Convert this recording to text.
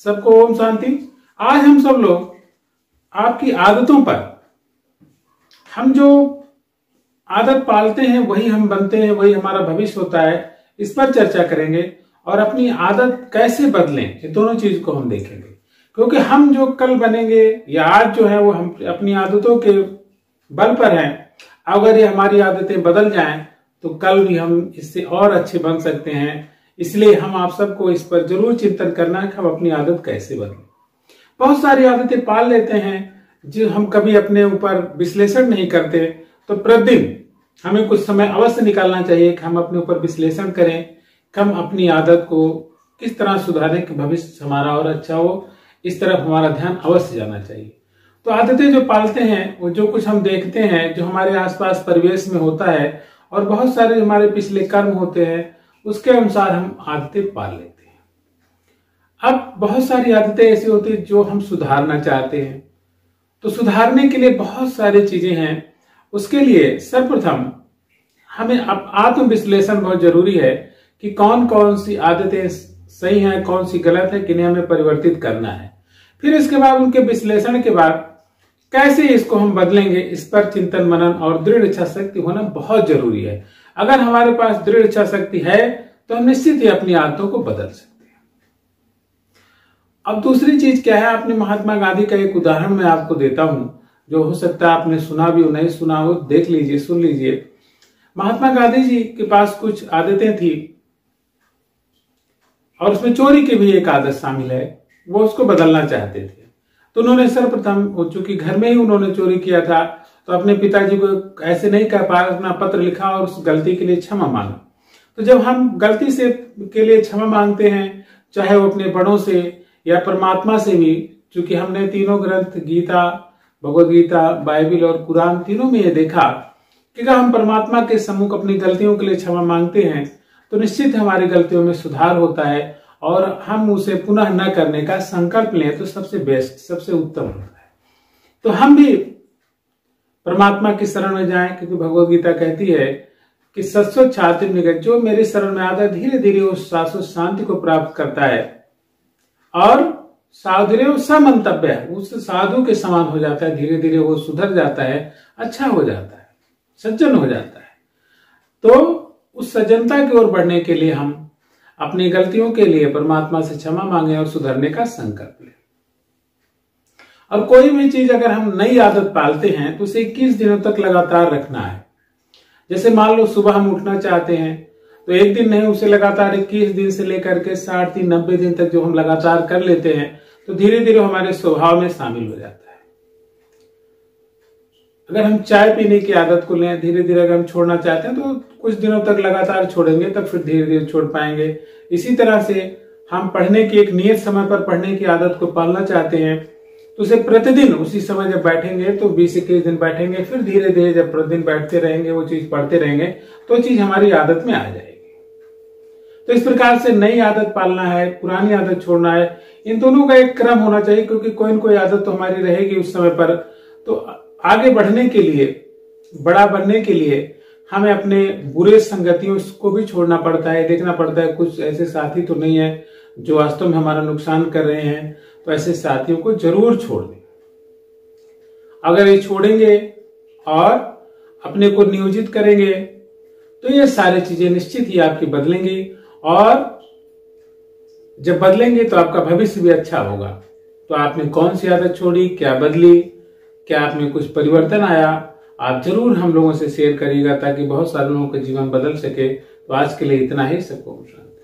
सबको ओम शांति। आज हम सब लोग आपकी आदतों पर, हम जो आदत पालते हैं वही हम बनते हैं, वही हमारा भविष्य होता है, इस पर चर्चा करेंगे और अपनी आदत कैसे बदलें, ये दोनों चीज को हम देखेंगे। क्योंकि हम जो कल बनेंगे या आज जो है वो हम अपनी आदतों के बल पर हैं। अगर ये हमारी आदतें बदल जाएं तो कल भी हम इससे और अच्छे बन सकते हैं। इसलिए हम आप सबको इस पर जरूर चिंतन करना है कि हम अपनी आदत कैसे बदलें। बहुत सारी आदतें पाल लेते हैं जो हम कभी अपने ऊपर विश्लेषण नहीं करते। तो प्रतिदिन हमें कुछ समय अवश्य निकालना चाहिए कि हम अपने ऊपर विश्लेषण करें कि हम अपनी आदत को किस तरह सुधारें कि भविष्य हमारा और अच्छा हो। इस तरफ हमारा ध्यान अवश्य जाना चाहिए। तो आदतें जो पालते हैं वो जो कुछ हम देखते हैं, जो हमारे आसपास परिवेश में होता है और बहुत सारे हमारे पिछले कर्म होते हैं, उसके अनुसार हम आदतें पाल लेते हैं। अब बहुत सारी आदतें ऐसी होती है जो हम सुधारना चाहते हैं। तो सुधारने के लिए बहुत सारी चीजें हैं। उसके लिए सर्वप्रथम हमें आत्मविश्लेषण बहुत जरूरी है कि कौन कौन सी आदतें सही हैं, कौन सी गलत है, किन्हें हमें परिवर्तित करना है। फिर इसके बाद उनके विश्लेषण के बाद कैसे इसको हम बदलेंगे, इस पर चिंतन मनन और दृढ़ इच्छा शक्ति होना बहुत जरूरी है। अगर हमारे पास दृढ़ इच्छा शक्ति है तो हम निश्चित ही अपनी आदतों को बदल सकते हैं। अब दूसरी चीज क्या है, आपने महात्मा गांधी का एक उदाहरण मैं आपको देता हूं, जो हो सकता है आपने सुना भी हो, नहीं सुना हो, देख लीजिए, सुन लीजिए। महात्मा गांधी जी के पास कुछ आदतें थी और उसमें चोरी की भी एक आदत शामिल है। वो उसको बदलना चाहते थे। तो उन्होंने सर्वप्रथम, चूंकि घर में ही उन्होंने चोरी किया था, तो अपने पिताजी को ऐसे नहीं कह पाए, अपना पत्र लिखा और उस गलती के लिए क्षमा मांगा। तो जब हम गलती से के लिए क्षमा मांगते हैं, चाहे वो अपने बड़ों से या परमात्मा से भी, चूंकि हमने तीनों ग्रंथ गीता, भगवद गीता, बाइबिल और कुरान तीनों में ये देखा कि अगर हम परमात्मा के सम्मुख अपनी गलतियों के लिए क्षमा मांगते हैं तो निश्चित हमारी गलतियों में सुधार होता है और हम उसे पुनः न करने का संकल्प लें तो सबसे बेस्ट, सबसे उत्तम होता है। तो हम भी परमात्मा की शरण में जाएं, क्योंकि भगवद गीता कहती है कि सत्सो छात्र निगत, जो मेरी शरण में आता है धीरे धीरे उस शाश्वत शांति को प्राप्त करता है और साधुरेव समंतव्य, उस साधु के समान हो जाता है। धीरे धीरे वो सुधर जाता है, अच्छा हो जाता है, सज्जन हो जाता है। तो उस सज्जनता की ओर बढ़ने के लिए हम अपनी गलतियों के लिए परमात्मा से क्षमा मांगे और सुधरने का संकल्प लें। और कोई भी चीज अगर हम नई आदत पालते हैं तो उसे 21 दिनों तक लगातार रखना है। जैसे मान लो सुबह हम उठना चाहते हैं तो एक दिन नहीं, उसे लगातार 21 दिन से लेकर के 60 दिन 90 दिन तक जो हम लगातार कर लेते हैं तो धीरे धीरे हमारे स्वभाव में शामिल हो जाता है। अगर हम चाय पीने की आदत को लें, धीरे धीरे अगर हम छोड़ना चाहते हैं तो कुछ दिनों तक लगातार छोड़ेंगे, तब फिर धीरे धीरे छोड़ पाएंगे। इसी तरह से हम पढ़ने की एक नियत समय पर पढ़ने की आदत को पालना चाहते हैं तो उसे प्रतिदिन उसी समय जब बैठेंगे तो 20-21 दिन बैठेंगे, फिर धीरे धीरे जब प्रतिदिन बैठते रहेंगे, वो चीज पढ़ते रहेंगे तो चीज हमारी आदत में आ जाएगी। तो इस प्रकार से नई आदत पालना है, पुरानी आदत छोड़ना है, इन दोनों का एक क्रम होना चाहिए। क्योंकि कोई न कोई आदत तो हमारी रहेगी उस समय पर। तो आगे बढ़ने के लिए, बड़ा बनने के लिए हमें अपने बुरे संगतियों को भी छोड़ना पड़ता है। देखना पड़ता है कुछ ऐसे साथी तो नहीं है जो वास्तव में हमारा नुकसान कर रहे हैं, तो ऐसे साथियों को जरूर छोड़ दें। अगर ये छोड़ेंगे और अपने को नियोजित करेंगे तो ये सारी चीजें निश्चित ही आपकी बदलेंगी और जब बदलेंगे तो आपका भविष्य भी अच्छा होगा। तो आपने कौन सी आदत छोड़ी, क्या बदली, क्या आप में कुछ परिवर्तन आया, आप जरूर हम लोगों से शेयर करिएगा ताकि बहुत सारे लोगों का जीवन बदल सके। तो आज के लिए इतना ही। सबको शांति।